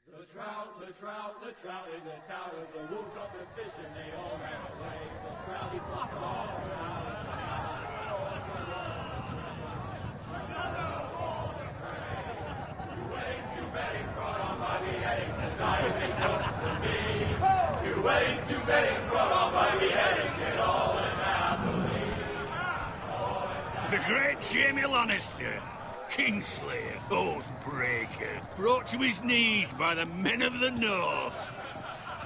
The trout in the towers, the wolves dropped the fish and they all ran away. The trout, he fought for all Two weddings brought on by beheadings, and diving jokes for me. Two weddings brought on by beheadings, it all went happily. The great Jamie Lannister, Kingslayer, Oathbreaker, brought to his knees by the men of the North.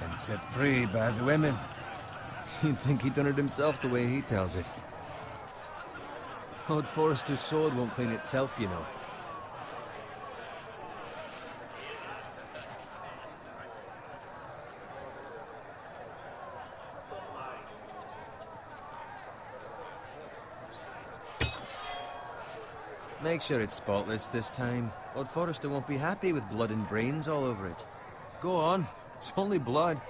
And set free by the women. You'd think he'd done it himself the way he tells it. Lord Forrester's sword won't clean itself, you know. Make sure it's spotless this time. Lord Forrester won't be happy with blood and brains all over it. Go on. It's only blood.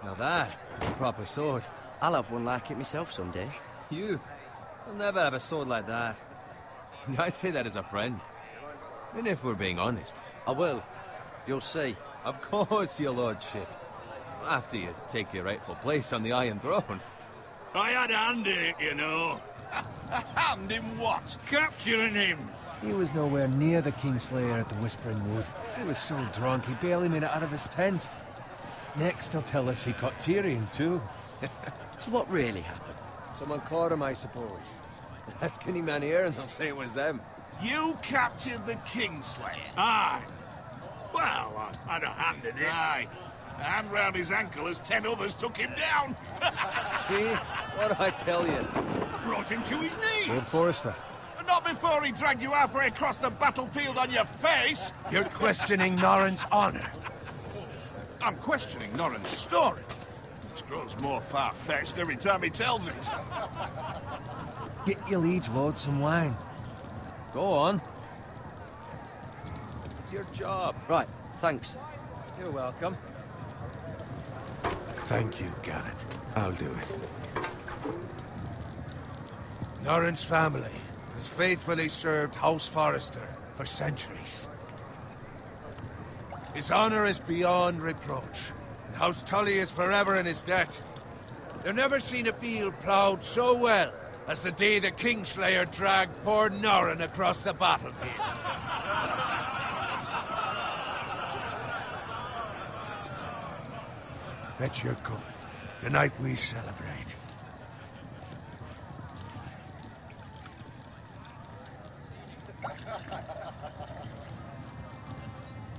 Now that is a proper sword. I'll have one like it myself someday. You? You'll never have a sword like that. I say that as a friend. And if we're being honest. I will. You'll see. Of course, your lordship. After you take your rightful place on the Iron Throne. I had a hand in it, you know. A hand in what? Capturing him. He was nowhere near the Kingslayer at the Whispering Wood. He was so drunk he barely made it out of his tent. Next he'll tell us he caught Tyrion too. So what really happened? Someone caught him, I suppose. Ask any man here and they'll say it was them. You captured the Kingslayer? Aye. Well, I had a hand in it. Aye. A hand round his ankle as 10 others took him down. See? What'd I tell you? Brought him to his knees. Lord Forrester. Not before he dragged you halfway across the battlefield on your face. You're questioning Norrin's honor. I'm questioning Norrin's story. It grows more far-fetched every time he tells it. Get your liege lord some wine. Go on. It's your job. Right, thanks. You're welcome. Thank you, Garrett. I'll do it. Norrin's family has faithfully served House Forrester for centuries. His honor is beyond reproach, and House Tully is forever in his debt. They've never seen a field ploughed so well as the day the Kingslayer dragged poor Norrin across the battlefield. Fetch your cup. Tonight we celebrate.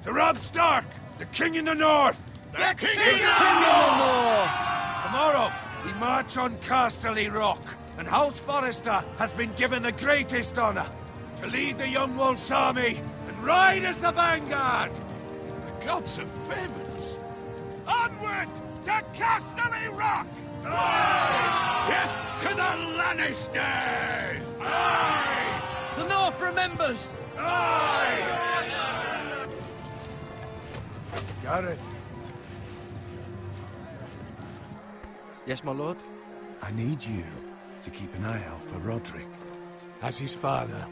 To Robb Stark, the King in the North! The King in the North! Tomorrow, we march on Casterly Rock, and House Forrester has been given the greatest honor to lead the Young Wolf's army and ride as the vanguard! The gods have favored us. Onward to Casterly Rock! Aye! Death to the Lannisters! Aye! The North remembers! Aye! Garrett. Yes, my lord? I need you to keep an eye out for Roderick. As his father,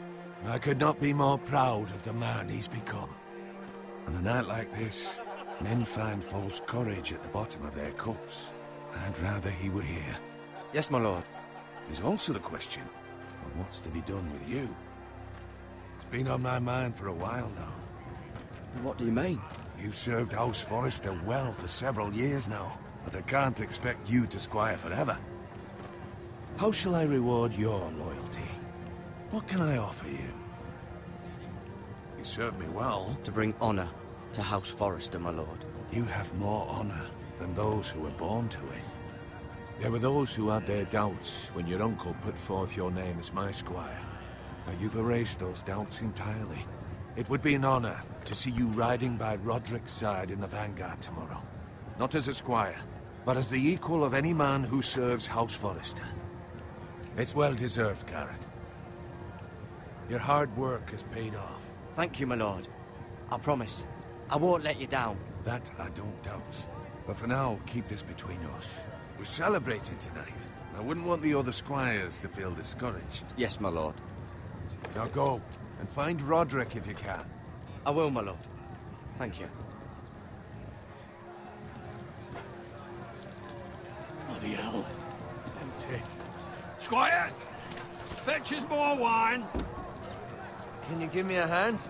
I could not be more proud of the man he's become. On a night like this, men find false courage at the bottom of their cups. I'd rather he were here. Yes, my lord. There's also the question of what's to be done with you. It's been on my mind for a while now. What do you mean? You've served House Forrester well for several years now, but I can't expect you to squire forever. How shall I reward your loyalty? What can I offer you? You served me well. To bring honor to House Forrester, my lord. You have more honor than those who were born to it. There were those who had their doubts when your uncle put forth your name as my squire. Now you've erased those doubts entirely. It would be an honor to see you riding by Roderick's side in the vanguard tomorrow. Not as a squire, but as the equal of any man who serves House Forrester. It's well deserved, Garrett. Your hard work has paid off. Thank you, my lord. I promise. I won't let you down. That I don't doubt. But for now, keep this between us. We're celebrating tonight. I wouldn't want the other squires to feel discouraged. Yes, my lord. Now go. And find Roderick if you can. I will, my lord. Thank you. Bloody hell. Empty. Squire! Fetch us more wine. Can you give me a hand?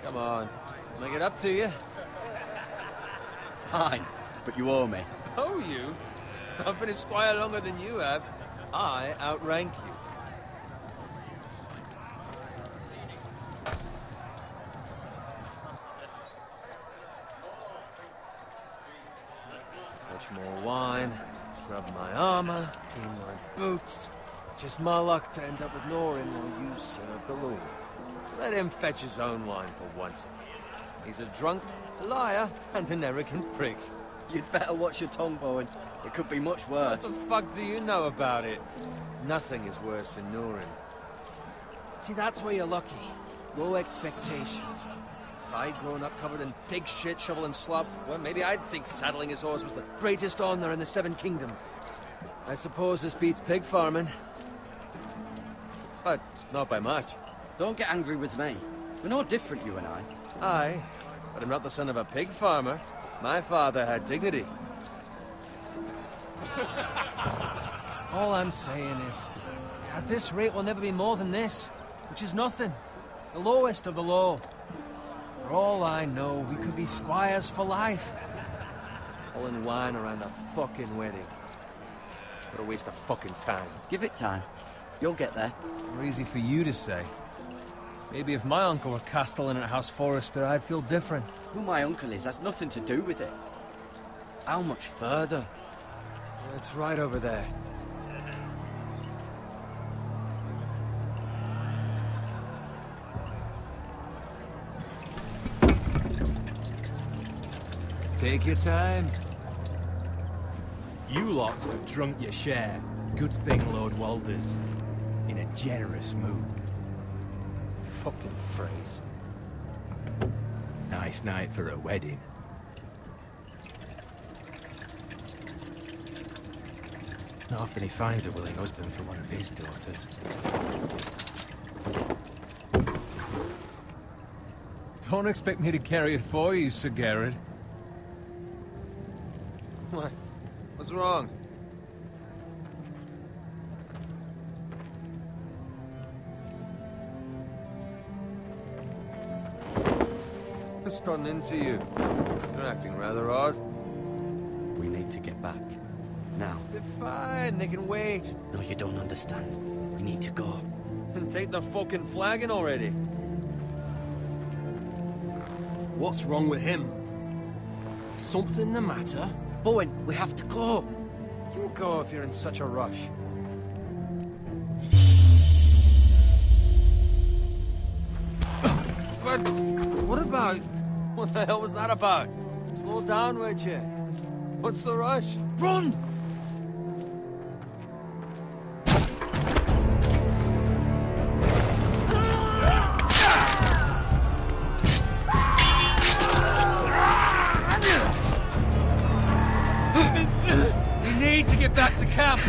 Come on. Make it up to you. Fine, but you owe me. Oh, you? I've been a squire longer than you have. I outrank you. Fetch more wine, scrub my armor, clean my boots. Just my luck to end up with Norin while you serve the Lord. Let him fetch his own wine for once. He's a drunk, a liar, and an arrogant prick. You'd better watch your tongue, Bowen. It could be much worse. What the fuck do you know about it? Nothing is worse than Norin. See, that's where you're lucky. Low expectations. If I'd grown up covered in pig shit, shovel and slop, well, maybe I'd think saddling his horse was the greatest honor in the Seven Kingdoms. I suppose this beats pig farming. But not by much. Don't get angry with me. We're no different, you and I. Aye, but I'm not the son of a pig farmer. My father had dignity. All I'm saying is, at this rate we'll never be more than this, which is nothing. The lowest of the low. For all I know, we could be squires for life. Pulling wine around a fucking wedding. What a waste of fucking time. Give it time. You'll get there. More easy for you to say. Maybe if my uncle were castellan at House Forrester, I'd feel different. Who my uncle is has nothing to do with it. How much further? It's right over there. Take your time. You lot have drunk your share. Good thing Lord Walder's in a generous mood. Fucking phrase. Nice night for a wedding. Not often he finds a willing husband for one of his daughters. Don't expect me to carry it for you, Sir Garrett. What? What's wrong? What's gotten into you? You're acting rather odd. We need to get back. Now. They're fine, they can wait. No, you don't understand. We need to go. And take the fucking flagon already. What's wrong with him? Something the matter? Bowen, we have to go. You go if you're in such a rush. But what about... What the hell was that about? Slow down, would you? What's the rush? Run! We need to get back to camp.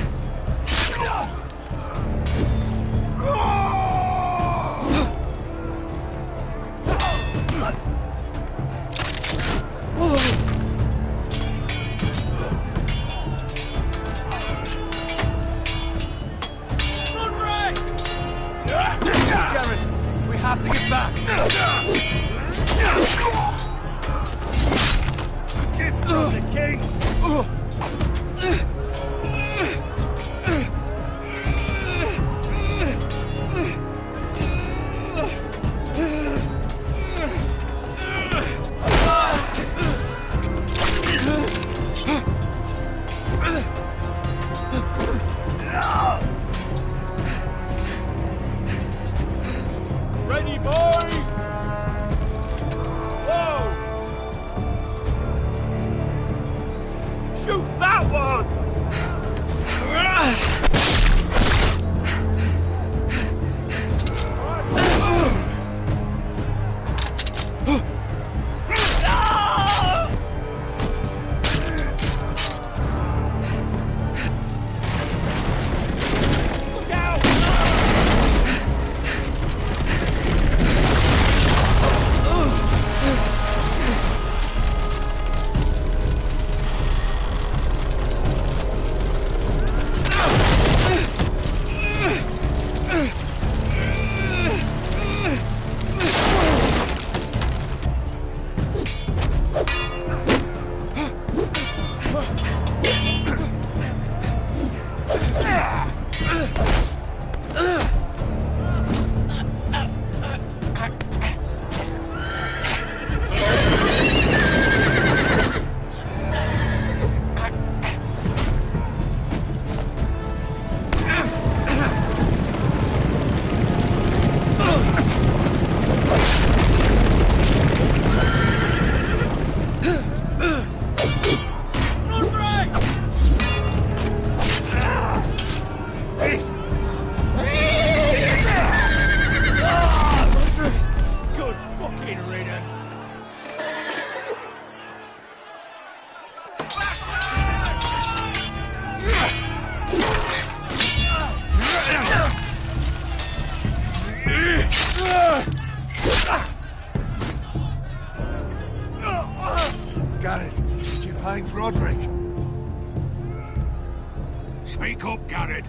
Garrett.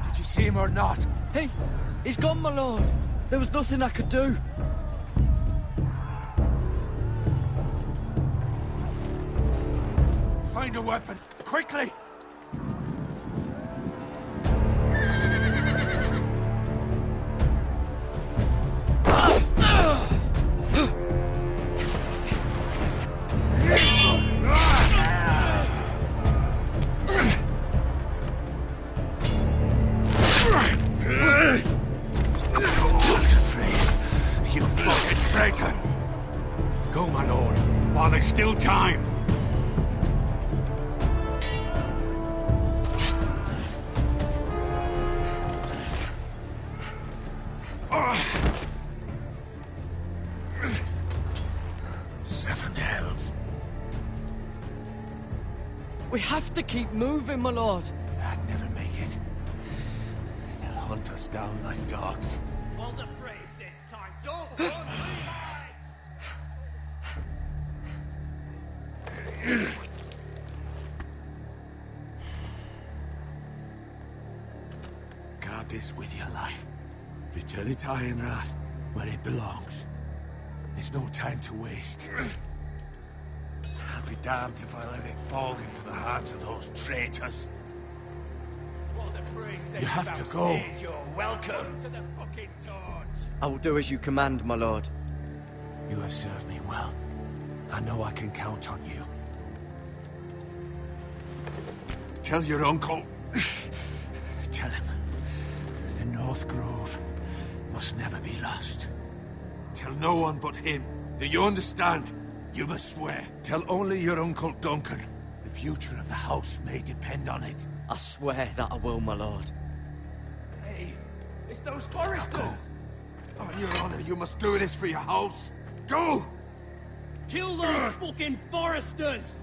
Did you see him or not? He's gone, my lord. There was nothing I could do. Find a weapon, quickly! Go, my lord, while there's still time. Seven hells. We have to keep moving, my lord. I'd never make it. They'll hunt us down like dogs. Walder Frey says time's over. Guard this with your life. Return it to Ironrath, where it belongs. There's no time to waste. I'll be damned if I let it fall into the hands of those traitors. Walder Frey says You have to go. You're welcome to the fucking torch. I will do as you command, my lord. You have served me well. I know I can count on you. Tell your uncle. Tell him. The North Grove must never be lost. Tell no one but him. Do you understand? You must swear. Tell only your Uncle Duncan. The future of the house may depend on it. I swear that I will, my lord. Hey, it's those foresters. Go. On your honor, you must do this for your house. Go! Kill those fucking foresters.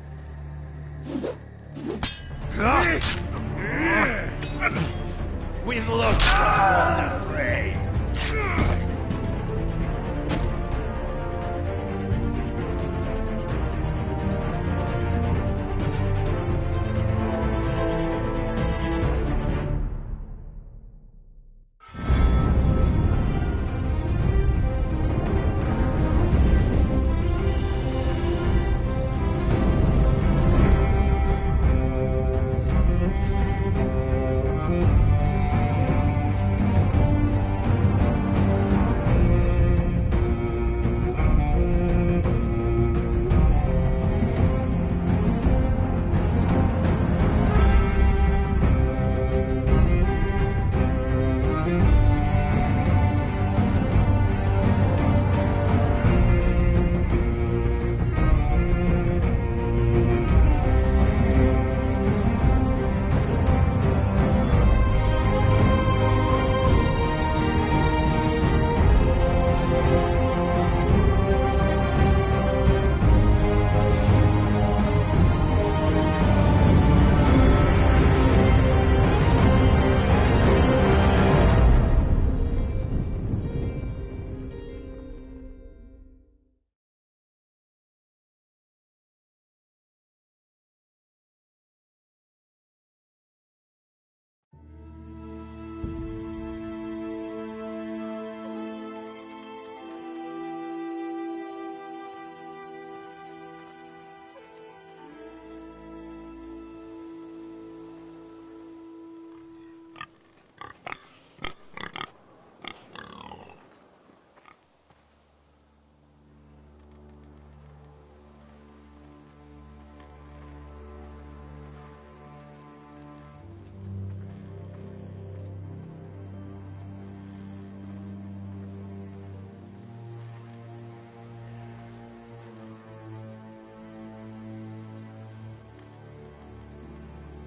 With luck, Walder Frey.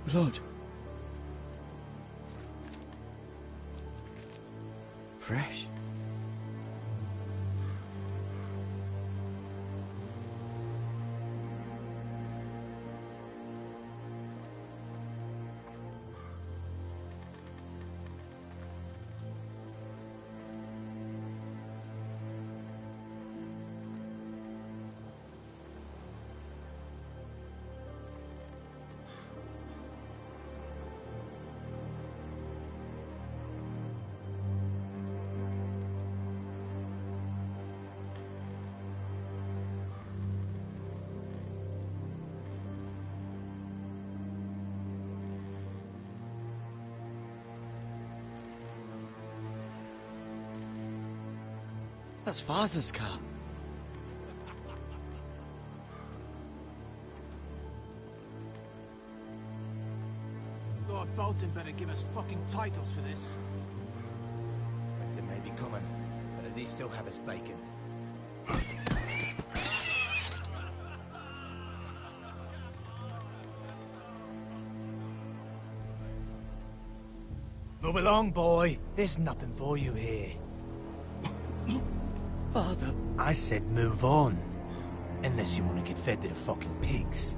Blood. Fresh. That's Father's car. Lord Bolton better give us fucking titles for this. Winter may be coming, but at least he'll have his bacon. Move along, boy. There's nothing for you here. Father. I said move on. Unless you want to get fed to the fucking pigs.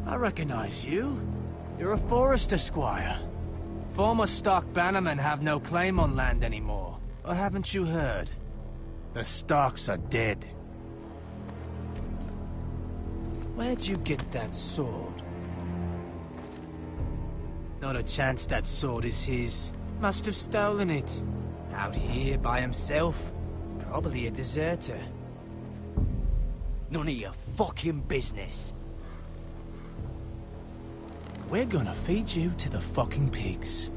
I recognize you. You're a Forester squire. Former Stark bannermen have no claim on land anymore. Or haven't you heard? The Starks are dead. Where'd you get that sword? Not a chance that sword is his. Must have stolen it. Out here by himself. Probably a deserter. None of your fucking business. We're gonna feed you to the fucking pigs.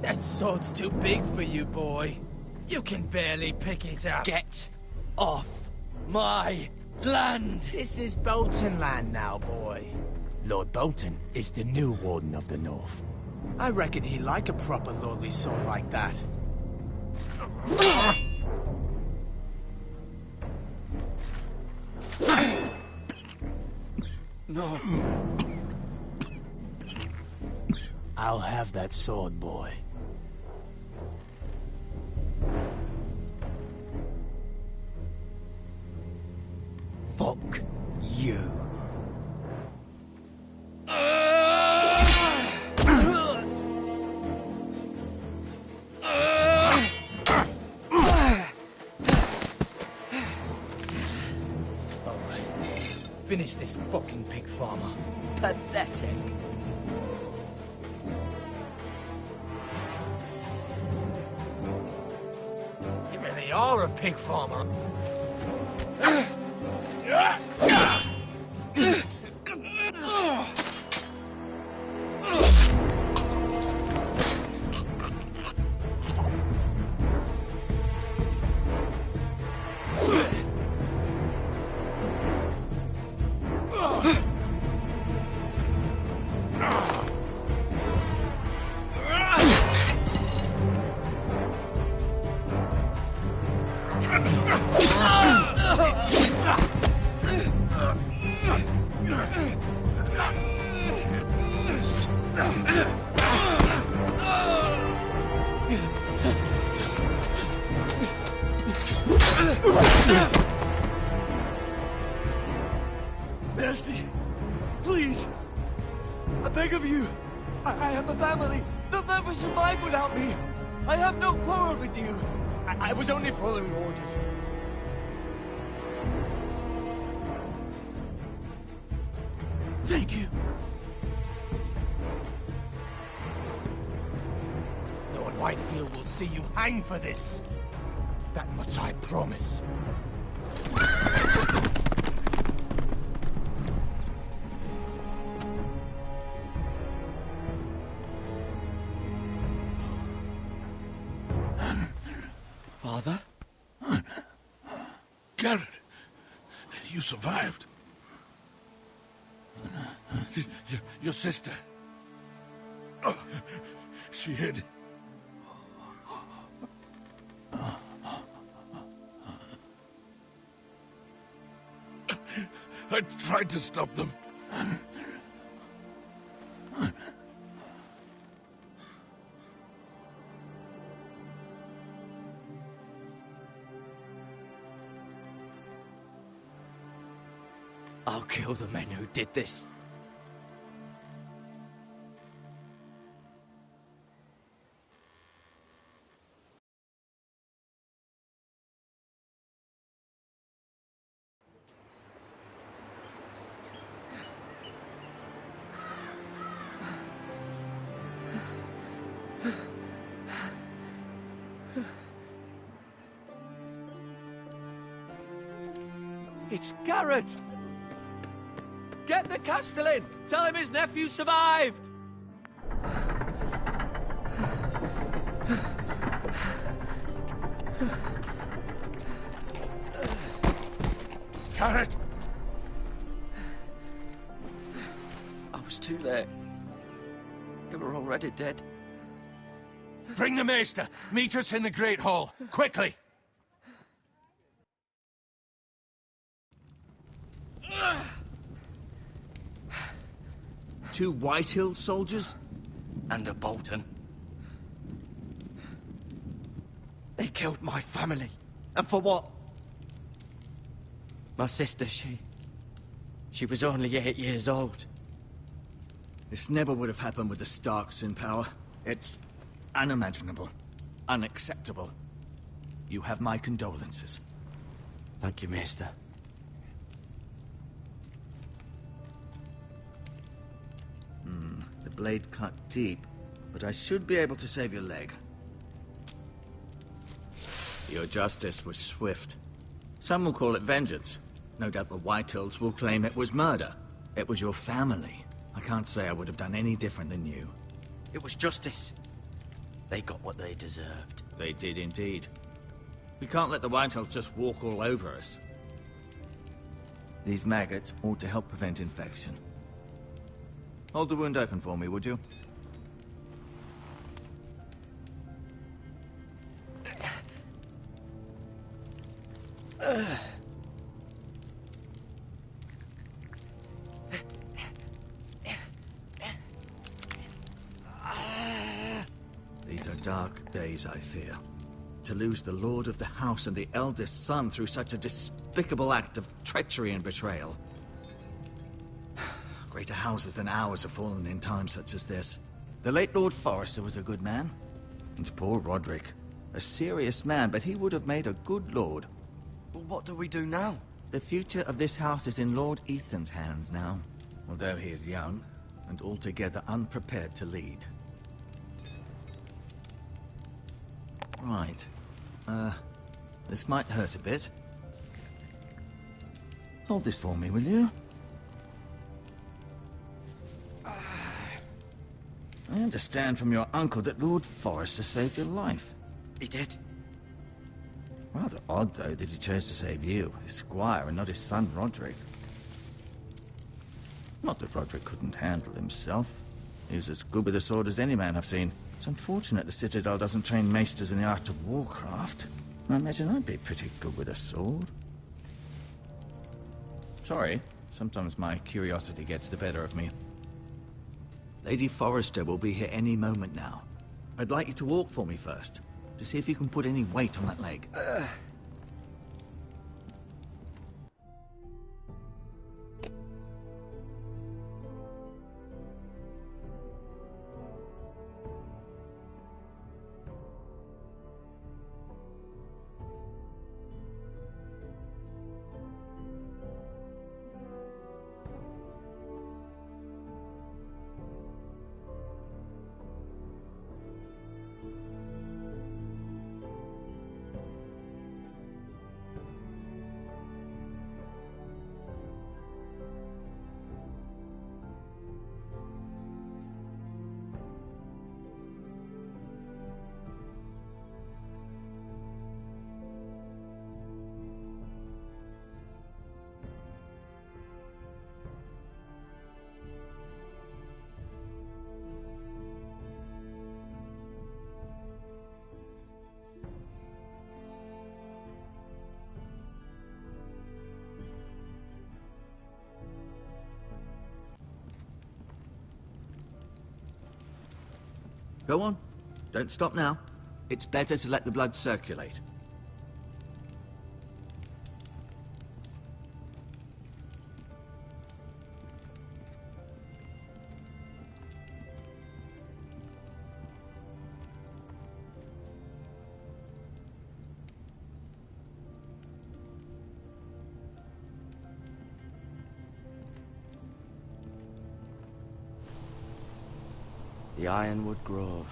That sword's too big for you, boy. You can barely pick it up. Get off my land! This is Bolton land now, boy. Lord Bolton is the new Warden of the North. I reckon he'd like a proper lordly sword like that. No. I'll have that sword, boy. Fuck you. Finish this fucking pig farmer. Pathetic. You really are a pig farmer. Mercy! Please! I beg of you! I have a family! They'll never survive without me! I have no quarrel with you! I was only following orders. Thank you! Lord Whitefield will see you hang for this. That much I promise. Father? Garrett, you survived. Your sister. Oh, she hid. I tried to stop them. I'll kill the men who did this. It's Garrett! Get the Castellan! Tell him his nephew survived! Carrot! I was too late. They were already dead. Bring the maester. Meet us in the Great Hall. Quickly! Two Whitehill soldiers? And a Bolton. They killed my family. And for what? My sister, she was only 8 years old. This never would have happened with the Starks in power. It's unimaginable. Unacceptable. You have my condolences. Thank you, Maester. The blade cut deep, but I should be able to save your leg. Your justice was swift. Some will call it vengeance. No doubt the Whitehills will claim it was murder. It was your family. I can't say I would have done any different than you. It was justice. They got what they deserved. They did indeed. We can't let the Whitehills just walk all over us. These maggots ought to help prevent infection. Hold the wound open for me, would you? These are dark days, I fear. To lose the lord of the house and the eldest son through such a despicable act of treachery and betrayal. Greater houses than ours have fallen in times such as this. The late Lord Forrester was a good man. And poor Roderick. A serious man, but he would have made a good lord. Well, what do we do now? The future of this house is in Lord Ethan's hands now. Although he is young, and altogether unprepared to lead. Right. This might hurt a bit. Hold this for me, will you? I understand from your uncle that Lord Forrester saved your life. He did. Rather odd, though, that he chose to save you, his squire, and not his son, Roderick. Not that Roderick couldn't handle himself. He was as good with a sword as any man I've seen. It's unfortunate the Citadel doesn't train maesters in the art of warcraft. I imagine I'd be pretty good with a sword. Sorry, sometimes my curiosity gets the better of me. Lady Forrester will be here any moment now. I'd like you to walk for me first, to see if you can put any weight on that leg. Go on. Don't stop now. It's better to let the blood circulate. The Ironwood Grove.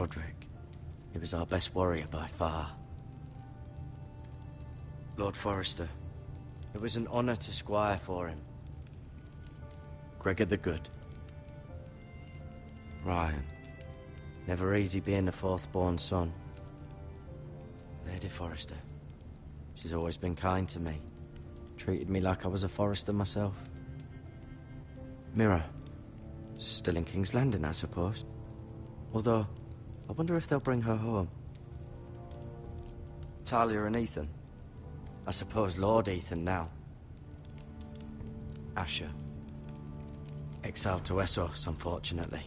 Roderick. He was our best warrior by far. Lord Forrester, it was an honor to squire for him. Gregor the Good. Ryan. Never easy being the fourth-born son. Lady Forrester. She's always been kind to me. Treated me like I was a Forrester myself. Mira. Still in King's Landing, I suppose. Although, I wonder if they'll bring her home. Talia and Ethan. I suppose Lord Ethan now. Asher. Exiled to Essos, unfortunately.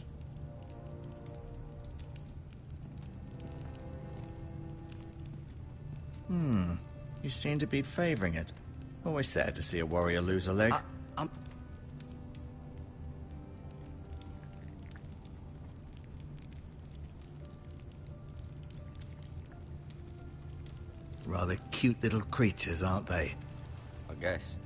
You seem to be favoring it. Always sad to see a warrior lose a leg. I'm... Rather cute little creatures, aren't they? I guess.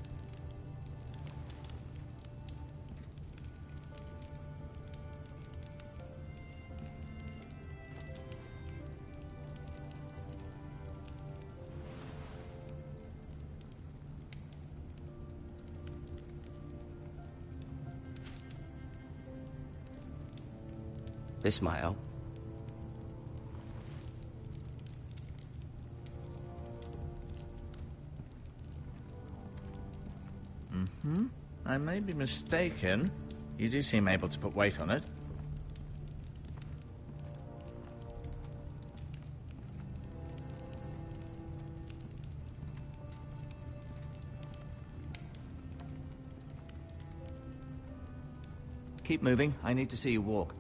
This might help. I may be mistaken. You do seem able to put weight on it. Keep moving. I need to see you walk.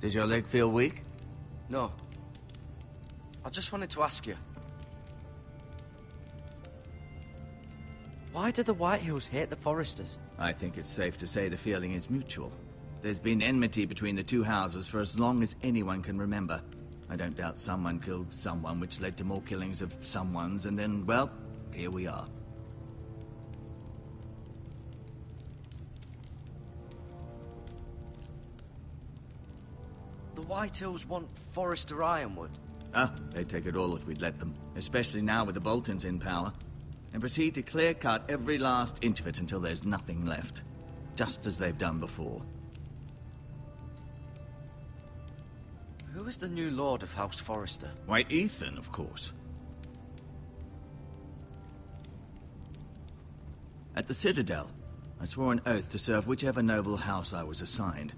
Did your leg feel weak? No. I just wanted to ask you. Why do the Whitehills hate the Forresters? I think it's safe to say the feeling is mutual. There's been enmity between the two houses for as long as anyone can remember. I don't doubt someone killed someone, which led to more killings of someones, and then, well, here we are. The Whitehills want Forrester Ironwood. Ah, they'd take it all if we'd let them. Especially now with the Boltons in power. And proceed to clear-cut every last inch of it until there's nothing left. Just as they've done before. Who is the new Lord of House Forrester? Why, Ethan, of course. At the Citadel, I swore an oath to serve whichever noble house I was assigned.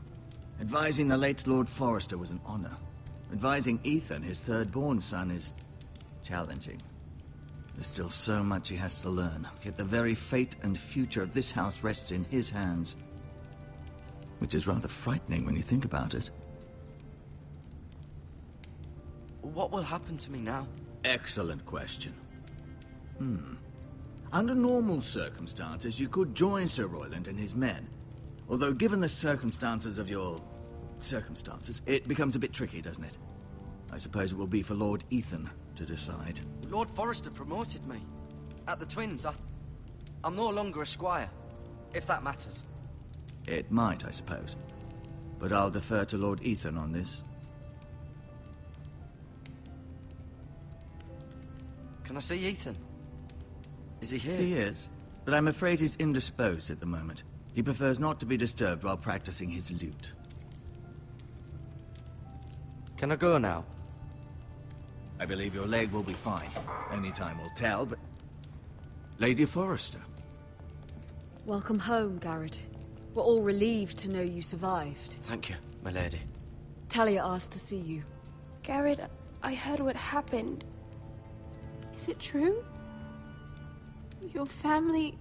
Advising the late Lord Forrester was an honor. Advising Ethan, his third-born son, is challenging. There's still so much he has to learn, yet the very fate and future of this house rests in his hands. Which is rather frightening when you think about it. What will happen to me now? Excellent question. Under normal circumstances, you could join Sir Royland and his men. Although, given the circumstances of your... circumstances, it becomes a bit tricky, doesn't it? I suppose it will be for Lord Ethan to decide. Lord Forrester promoted me. At the Twins, I'm no longer a squire, if that matters. It might, I suppose. But I'll defer to Lord Ethan on this. Can I see Ethan? Is he here? He is, but I'm afraid he's indisposed at the moment. He prefers not to be disturbed while practicing his lute. Can I go now? I believe your leg will be fine. Only time will tell, but... Lady Forrester. Welcome home, Garrett. We're all relieved to know you survived. Thank you, my lady. Talia asked to see you. Garrett, I heard what happened. Is it true? Your family...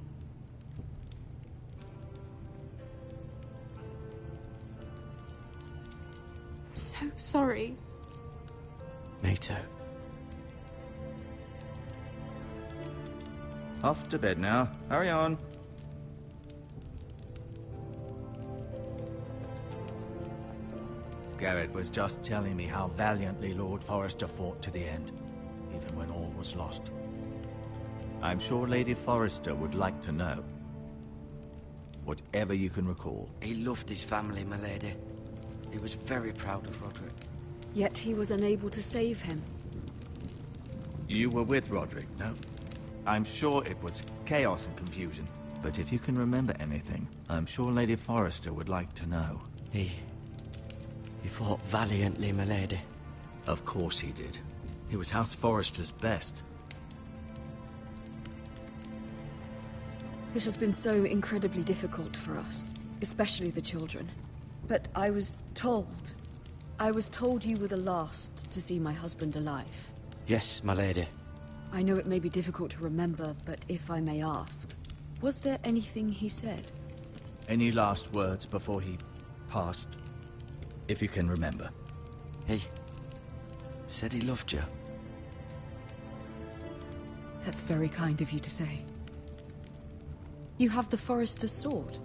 I'm so sorry. Me too. Off to bed now. Hurry on. Garrett was just telling me how valiantly Lord Forrester fought to the end, even when all was lost. I'm sure Lady Forrester would like to know. Whatever you can recall. He loved his family, my lady. He was very proud of Roderick. Yet he was unable to save him. You were with Roderick, no? I'm sure it was chaos and confusion. But if you can remember anything, I'm sure Lady Forrester would like to know. He fought valiantly, my lady. Of course he did. He was House Forrester's best. This has been so incredibly difficult for us, especially the children. But I was told you were the last to see my husband alive. Yes, my lady. I know it may be difficult to remember, but if I may ask, was there anything he said? Any last words before he passed? If you can remember. He said he loved you. That's very kind of you to say. You have the Forrester's sword.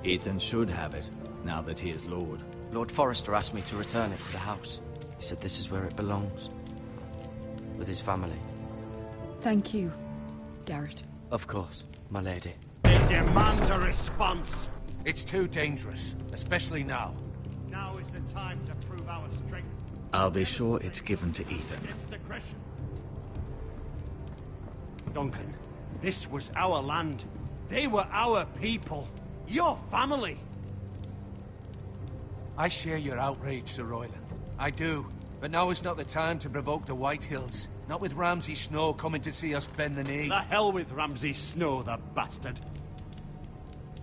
Ethan should have it, now that he is Lord. Lord Forrester asked me to return it to the house. He said this is where it belongs. With his family. Thank you, Garrett. Of course, my lady. It demands a response. It's too dangerous, especially now. Now is the time to prove our strength. I'll be sure it's given to Ethan. Against aggression. Duncan, this was our land. They were our people. Your family. I share your outrage, Sir Royland. I do. But now is not the time to provoke the Whitehills. Not with Ramsay Snow coming to see us bend the knee. The hell with Ramsay Snow, the bastard.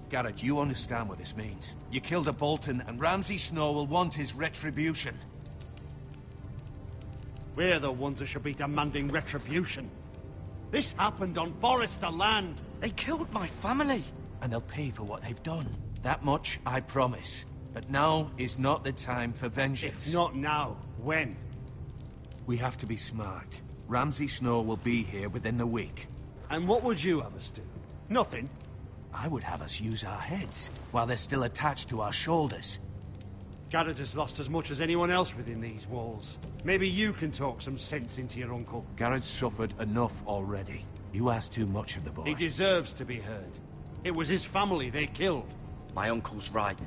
Garrett, you understand what this means. You killed a Bolton, and Ramsay Snow will want his retribution. We're the ones that should be demanding retribution. This happened on Forrester land. They killed my family. And they'll pay for what they've done. That much, I promise. But now is not the time for vengeance. If not now, when? We have to be smart. Ramsay Snow will be here within the week. And what would you have us do? Nothing? I would have us use our heads, while they're still attached to our shoulders. Garrett has lost as much as anyone else within these walls. Maybe you can talk some sense into your uncle. Garrett's suffered enough already. You ask too much of the boy. He deserves to be heard. It was his family they killed. My uncle's right.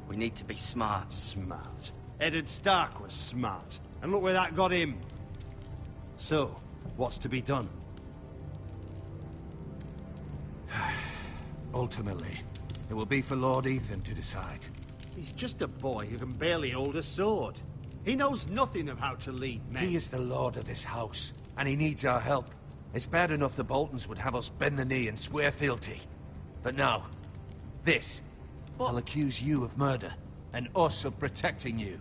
We need to be smart. Smart. Eddard Stark was smart. And look where that got him. So, what's to be done? Ultimately, it will be for Lord Ethan to decide. He's just a boy who can barely hold a sword. He knows nothing of how to lead men. He is the lord of this house, and he needs our help. It's bad enough the Boltons would have us bend the knee and swear fealty. But now, this. I'll accuse you of murder, and us of protecting you.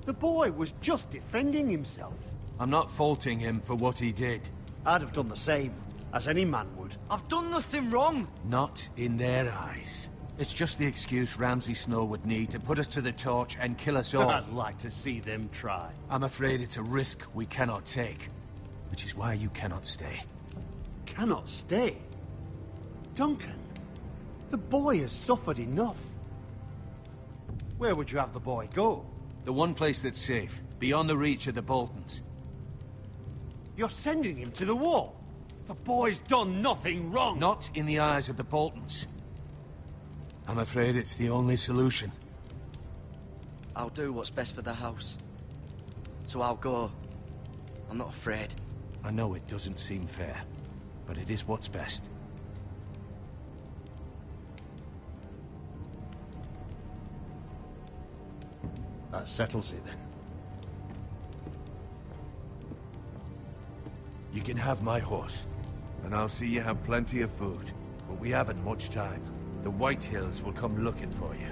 The boy was just defending himself. I'm not faulting him for what he did. I'd have done the same, as any man would. I've done nothing wrong. Not in their eyes. It's just the excuse Ramsay Snow would need to put us to the torch and kill us all. I'd like to see them try. I'm afraid it's a risk we cannot take, which is why you cannot stay. Cannot stay? Duncan, the boy has suffered enough. Where would you have the boy go? The one place that's safe, beyond the reach of the Boltons. You're sending him to the wall? The boy's done nothing wrong! Not in the eyes of the Boltons. I'm afraid it's the only solution. I'll do what's best for the house. So I'll go. I'm not afraid. I know it doesn't seem fair, but it is what's best. That settles it, then. You can have my horse, and I'll see you have plenty of food. But we haven't much time. The Whitehills will come looking for you.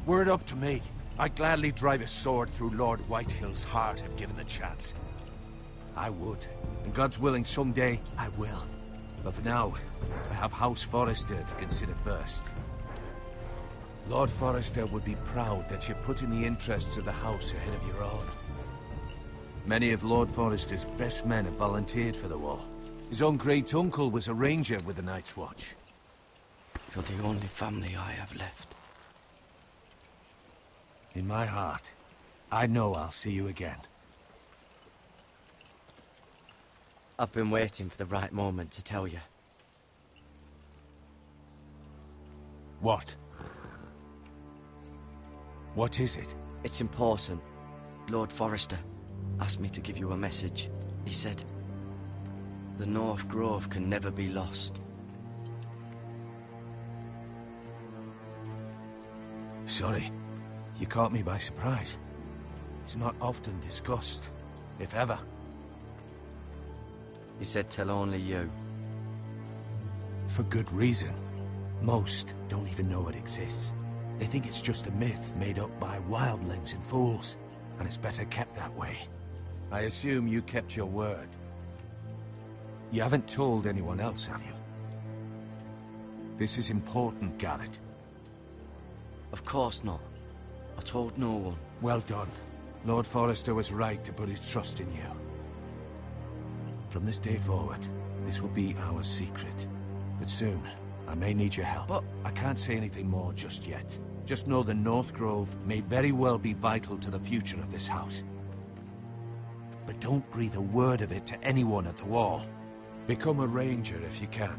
Were it up to me, I'd gladly drive a sword through Lord Whitehill's heart if given the chance. I would. And God's willing, someday, I will. But for now, I have House Forrester to consider first. Lord Forrester would be proud that you're putting the interests of the house ahead of your own. Many of Lord Forrester's best men have volunteered for the war. His own great-uncle was a ranger with the Night's Watch. You're the only family I have left. In my heart, I know I'll see you again. I've been waiting for the right moment to tell you. What? What is it? It's important. Lord Forrester asked me to give you a message. He said, the North Grove can never be lost. Sorry. You caught me by surprise. It's not often discussed, if ever. He said tell only you. For good reason. Most don't even know it exists. They think it's just a myth made up by wildlings and fools, and it's better kept that way. I assume you kept your word. You haven't told anyone else, have you? This is important, Garrett. Of course not. I told no one. Well done. Lord Forrester was right to put his trust in you. From this day forward, this will be our secret. But soon, I may need your help. But I can't say anything more just yet. Just know the North Grove may very well be vital to the future of this house. But don't breathe a word of it to anyone at the Wall. Become a ranger if you can.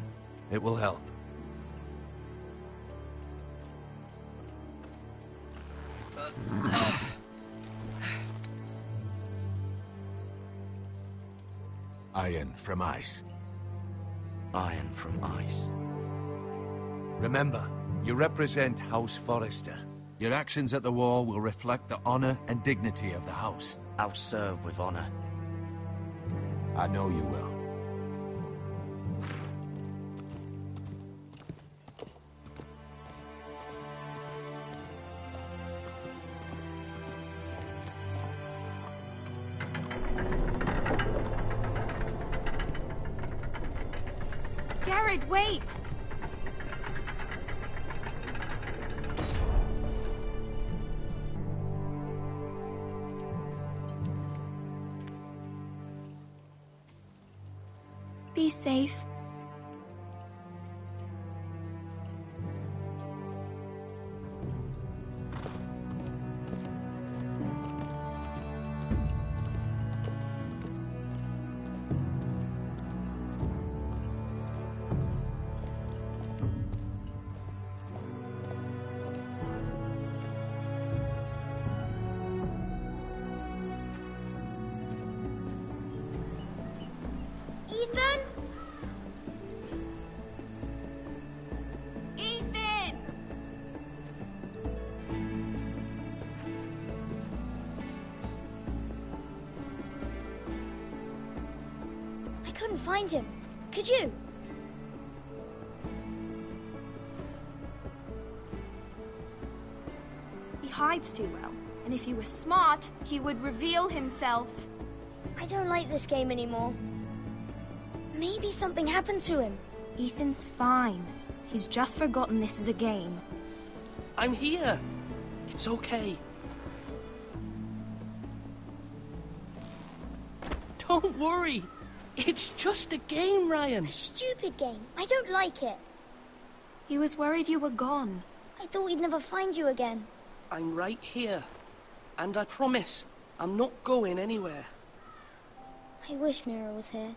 It will help. Iron from ice. Iron from ice. Remember, you represent House Forrester. Your actions at the war will reflect the honor and dignity of the house. I'll serve with honor. I know you will. Garrett, wait! Be safe. Ethan? Ethan! I couldn't find him. Could you? He hides too well, and if he were smart, he would reveal himself. I don't like this game anymore. Maybe something happened to him. Ethan's fine. He's just forgotten this is a game. I'm here. It's okay. Don't worry. It's just a game, Ryan. A stupid game. I don't like it. He was worried you were gone. I thought we'd never find you again. I'm right here. And I promise, I'm not going anywhere. I wish Mira was here.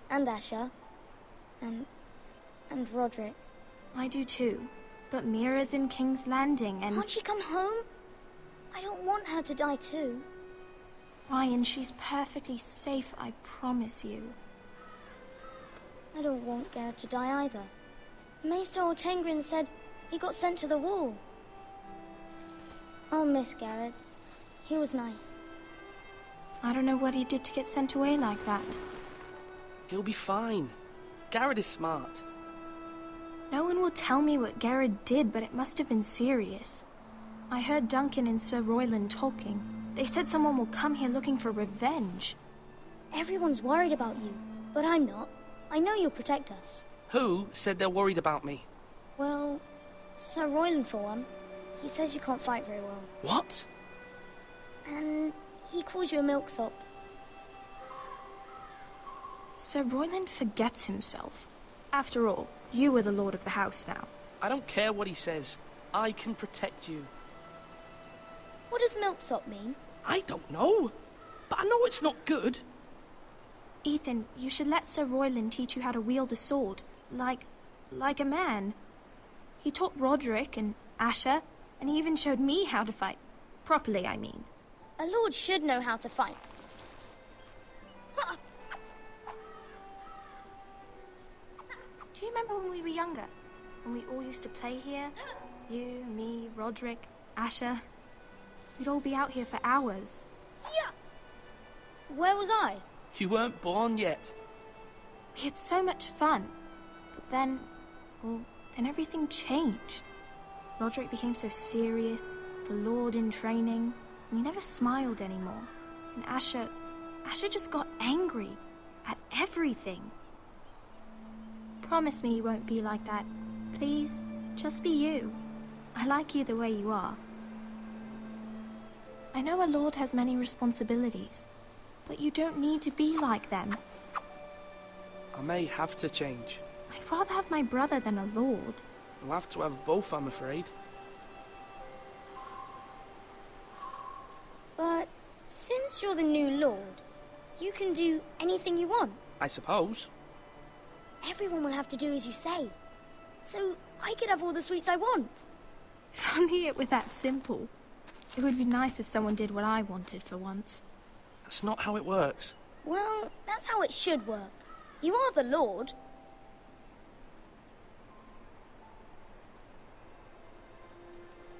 And Asher. And Roderick. I do too. But Mira's in King's Landing and... Can't she come home? I don't want her to die too. Ryan, she's perfectly safe, I promise you. I don't want Garrett to die either. Maester Ortengrin said he got sent to the wall. I'll miss Garrett. He was nice. I don't know what he did to get sent away like that. He'll be fine. Garrett is smart. No one will tell me what Garrett did, but it must have been serious. I heard Duncan and Sir Royland talking. They said someone will come here looking for revenge. Everyone's worried about you, but I'm not. I know you'll protect us. Who said they're worried about me? Well, Sir Royland for one. He says you can't fight very well. What? And he calls you a milksop. Sir Royland forgets himself. After all, you are the lord of the house now. I don't care what he says. I can protect you. What does milksop mean? I don't know, but I know it's not good. Ethan, you should let Sir Royland teach you how to wield a sword, like a man. He taught Roderick and Asher, and he even showed me how to fight. Properly, I mean. A lord should know how to fight. Do you remember when we were younger? When we all used to play here? You, me, Roderick, Asher. We'd all be out here for hours. Yeah. Where was I? You weren't born yet. We had so much fun. But then, then everything changed. Roderick became so serious, the Lord in training, and he never smiled anymore. And Asher just got angry at everything. Promise me you won't be like that. Please, just be you. I like you the way you are. I know a lord has many responsibilities, but you don't need to be like them. I may have to change. I'd rather have my brother than a lord. We'll have to have both, I'm afraid. But since you're the new lord, you can do anything you want. I suppose. Everyone will have to do as you say. So I could have all the sweets I want. If only it were that simple. It would be nice if someone did what I wanted for once. That's not how it works. Well, that's how it should work. You are the lord.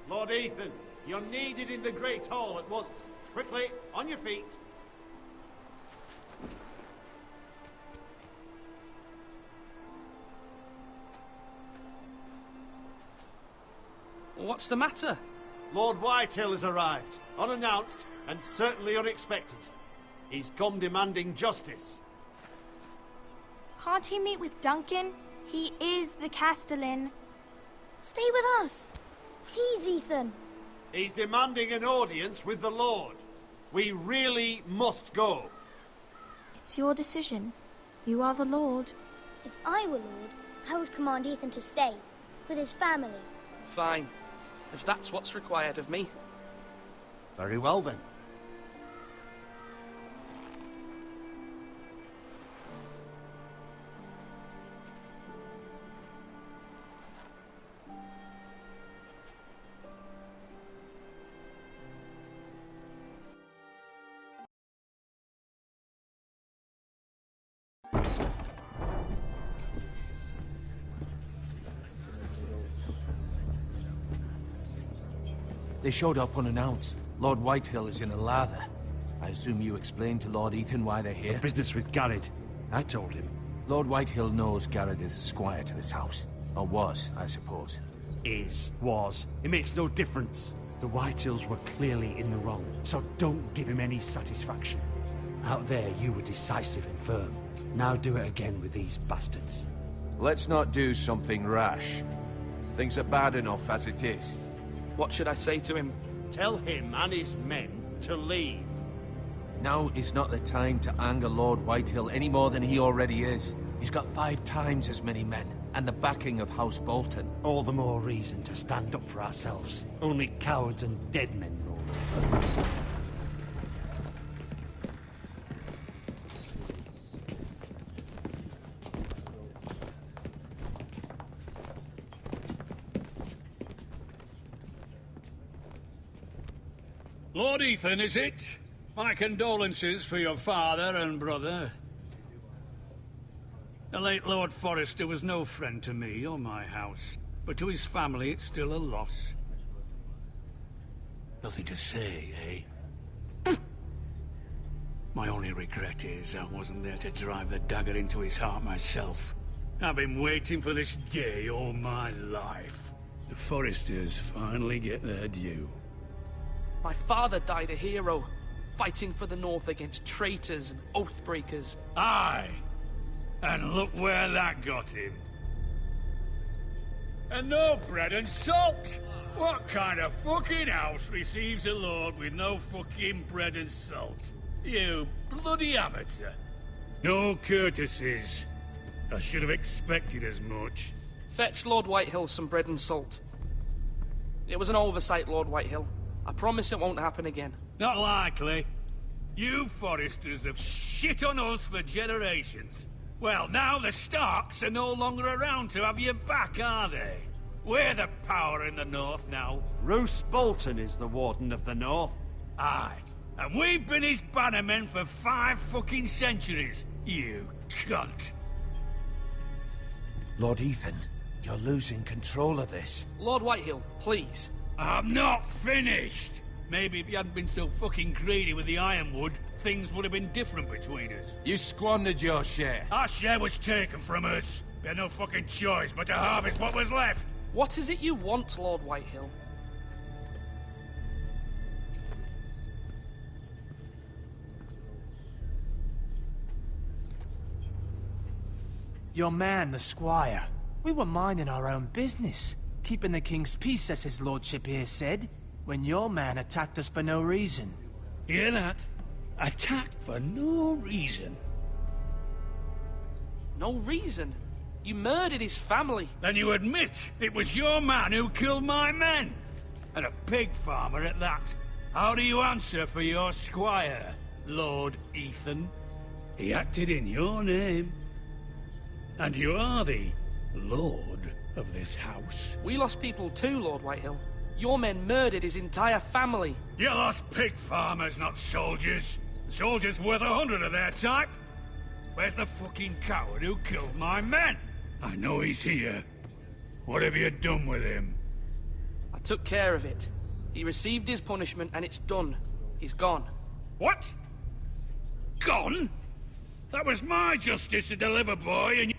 Lord Ethan, you're needed in the Great Hall at once. Quickly, on your feet. What's the matter? Lord Whitehill has arrived, unannounced and certainly unexpected. He's come demanding justice. Can't he meet with Duncan? He is the Castellan. Stay with us. Please, Ethan. He's demanding an audience with the Lord. We really must go. It's your decision. You are the Lord. If I were Lord, I would command Ethan to stay, with his family. Fine. If that's what's required of me. Very well, then. They showed up unannounced. Lord Whitehill is in a lather. I assume you explained to Lord Ethan why they're here? Business with Garrett. I told him. Lord Whitehill knows Garrett is a squire to this house. Or was, I suppose. Was. It makes no difference. The Whitehills were clearly in the wrong, so don't give him any satisfaction. Out there, you were decisive and firm. Now do it again with these bastards. Let's not do something rash. Things are bad enough as it is. What should I say to him? Tell him and his men to leave. Now is not the time to anger Lord Whitehill any more than he already is. He's got 5 times as many men, and the backing of House Bolton. All the more reason to stand up for ourselves. Only cowards and dead men roll over. Lord Ethan, is it? My condolences for your father and brother. The late Lord Forrester was no friend to me or my house, but to his family it's still a loss. Nothing to say, eh? My only regret is I wasn't there to drive the dagger into his heart myself. I've been waiting for this day all my life. The Forresters finally get their due. My father died a hero, fighting for the North against traitors and oath-breakers. Aye! And look where that got him. And no bread and salt! What kind of fucking house receives a lord with no fucking bread and salt? You bloody amateur. No courtesies. I should have expected as much. Fetch Lord Whitehill some bread and salt. It was an oversight, Lord Whitehill. I promise it won't happen again. Not likely. You Foresters have shit on us for generations. Well, now the Starks are no longer around to have you back, are they? We're the power in the north now. Roose Bolton is the Warden of the North. Aye. And we've been his bannermen for 5 fucking centuries, you cunt. Lord Ethan, you're losing control of this. Lord Whitehill, please. I'm not finished. Maybe if you hadn't been so fucking greedy with the ironwood, things would have been different between us. You squandered your share. Our share was taken from us. We had no fucking choice but to harvest what was left. What is it you want, Lord Whitehill? Your man, the squire. We were minding our own business, keeping the king's peace, as his lordship here said, when your man attacked us for no reason. Hear that? Attacked for no reason. No reason? You murdered his family. Then you admit it was your man who killed my men. And a pig farmer at that. How do you answer for your squire, Lord Ethan? He acted in your name. And you are the lord of this house. We lost people too, Lord Whitehill. Your men murdered his entire family. You lost pig farmers, not soldiers. The soldiers worth 100 of their type. Where's the fucking coward who killed my men? I know he's here. What have you done with him? I took care of it. He received his punishment and it's done. He's gone. What? Gone? That was my justice to deliver, boy, and you...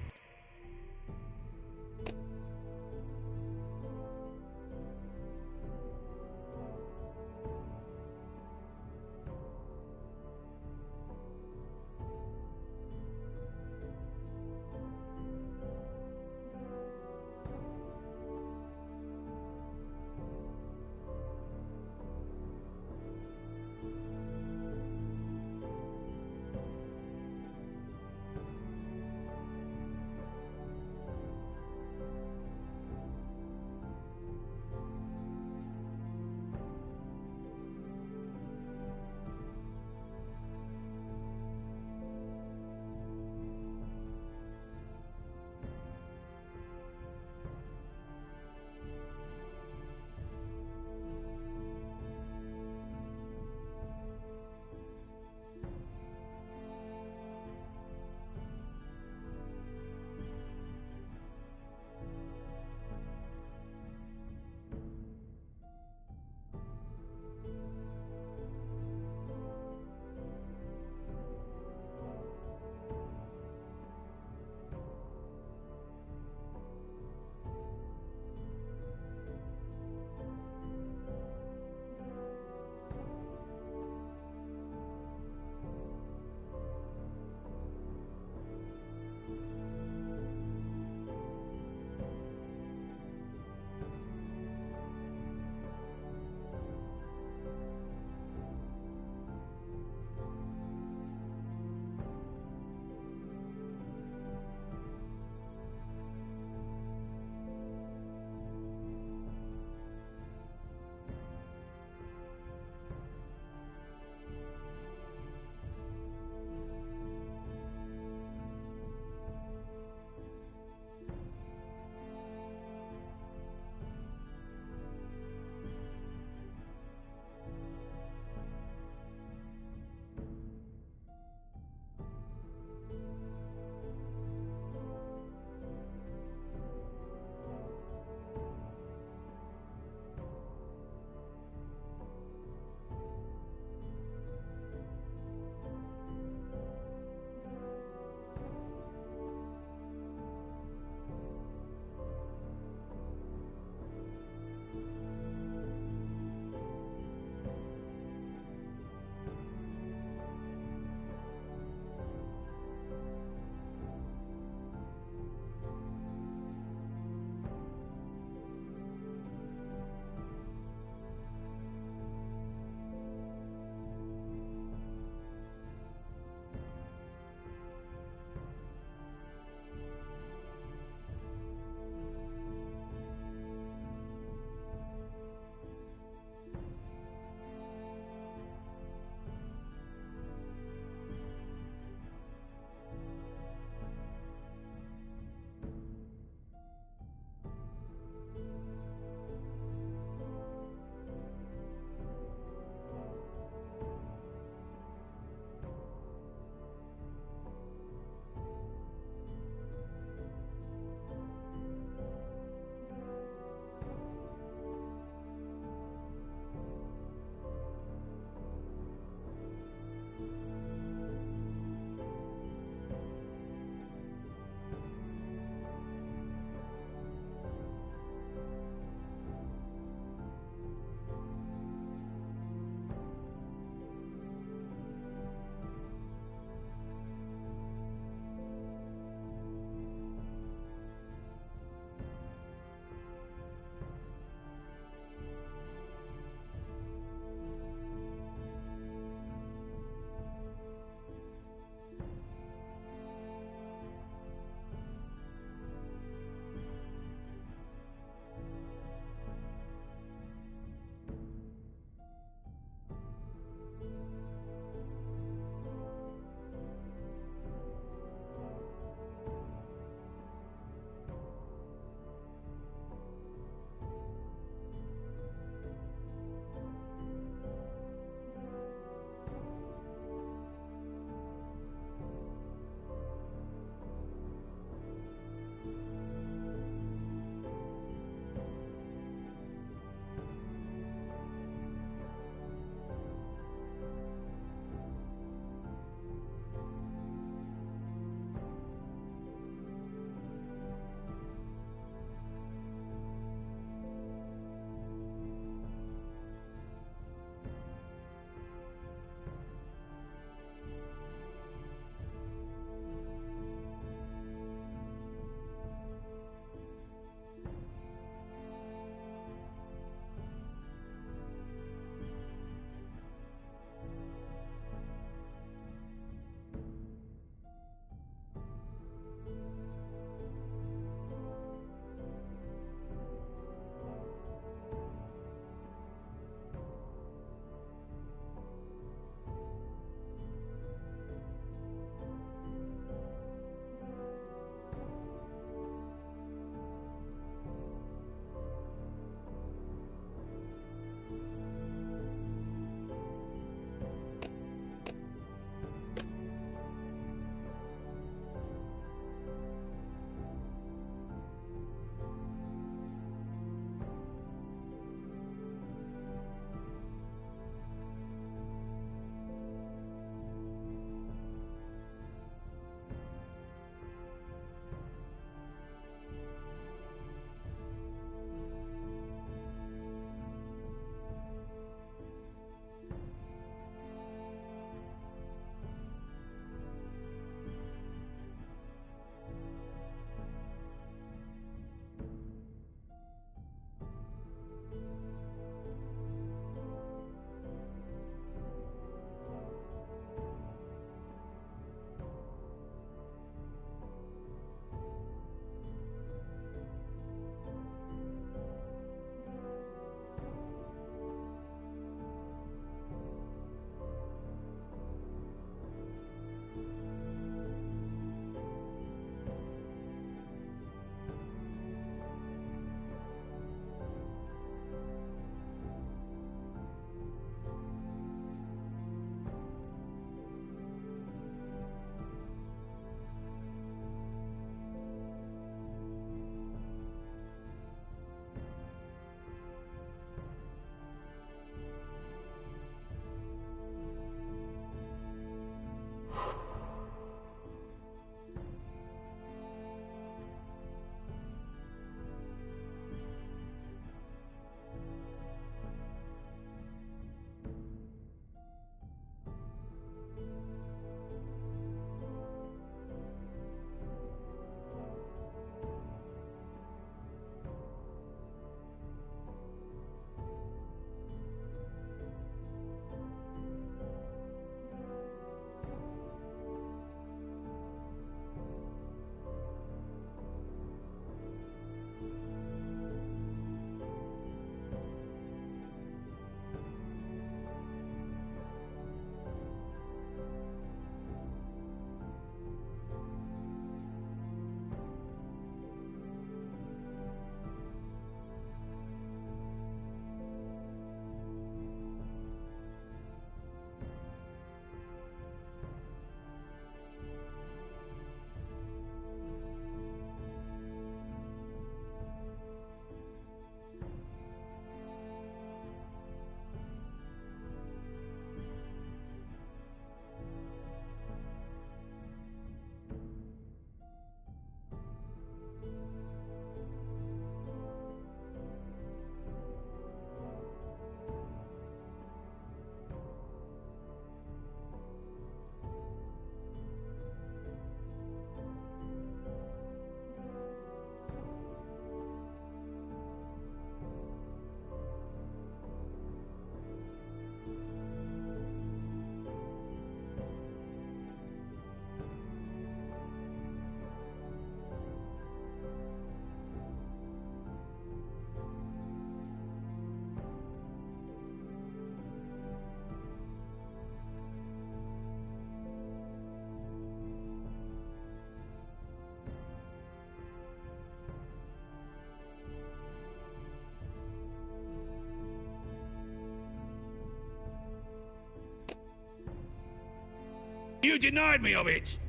You denied me of it!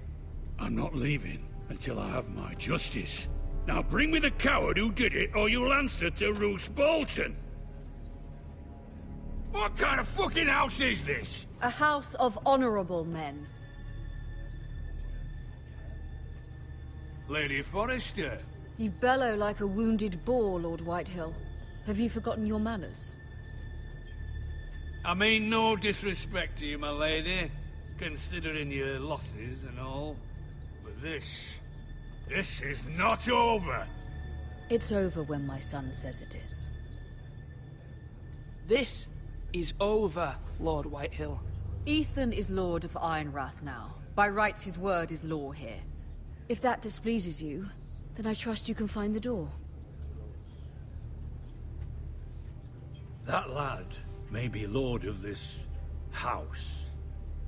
I'm not leaving until I have my justice. Now bring me the coward who did it, or you'll answer to Roose Bolton! What kind of fucking house is this? A house of honorable men. Lady Forrester. You bellow like a wounded boar, Lord Whitehill. Have you forgotten your manners? I mean no disrespect to you, my lady, considering your losses and all. But this is not over. It's over when my son says it is. This is over, Lord Whitehill. Ethan is Lord of Ironrath now. By rights, his word is law here. If that displeases you, then I trust you can find the door. That lad may be lord of this house,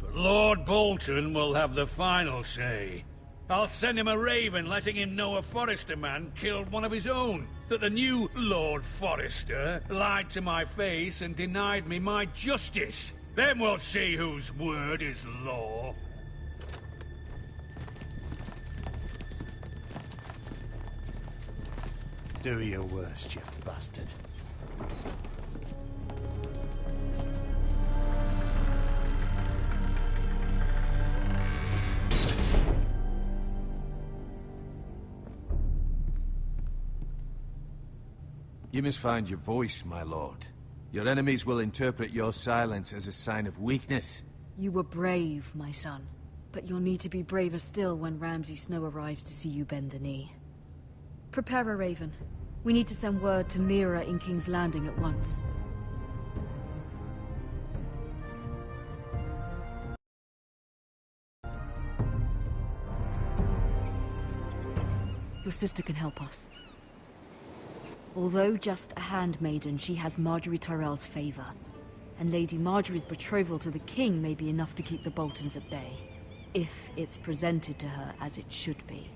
but Lord Bolton will have the final say. I'll send him a raven letting him know a Forrester man killed one of his own. That the new Lord Forrester lied to my face and denied me my justice. Then we'll see whose word is law. Do your worst, you bastard. You must find your voice, my lord. Your enemies will interpret your silence as a sign of weakness. You were brave, my son. But you'll need to be braver still when Ramsay Snow arrives to see you bend the knee. Prepare a raven. We need to send word to Mira in King's Landing at once. Your sister can help us. Although just a handmaiden, she has Marjorie Tyrell's favor. And Lady Marjorie's betrothal to the king may be enough to keep the Boltons at bay. If it's presented to her as it should be.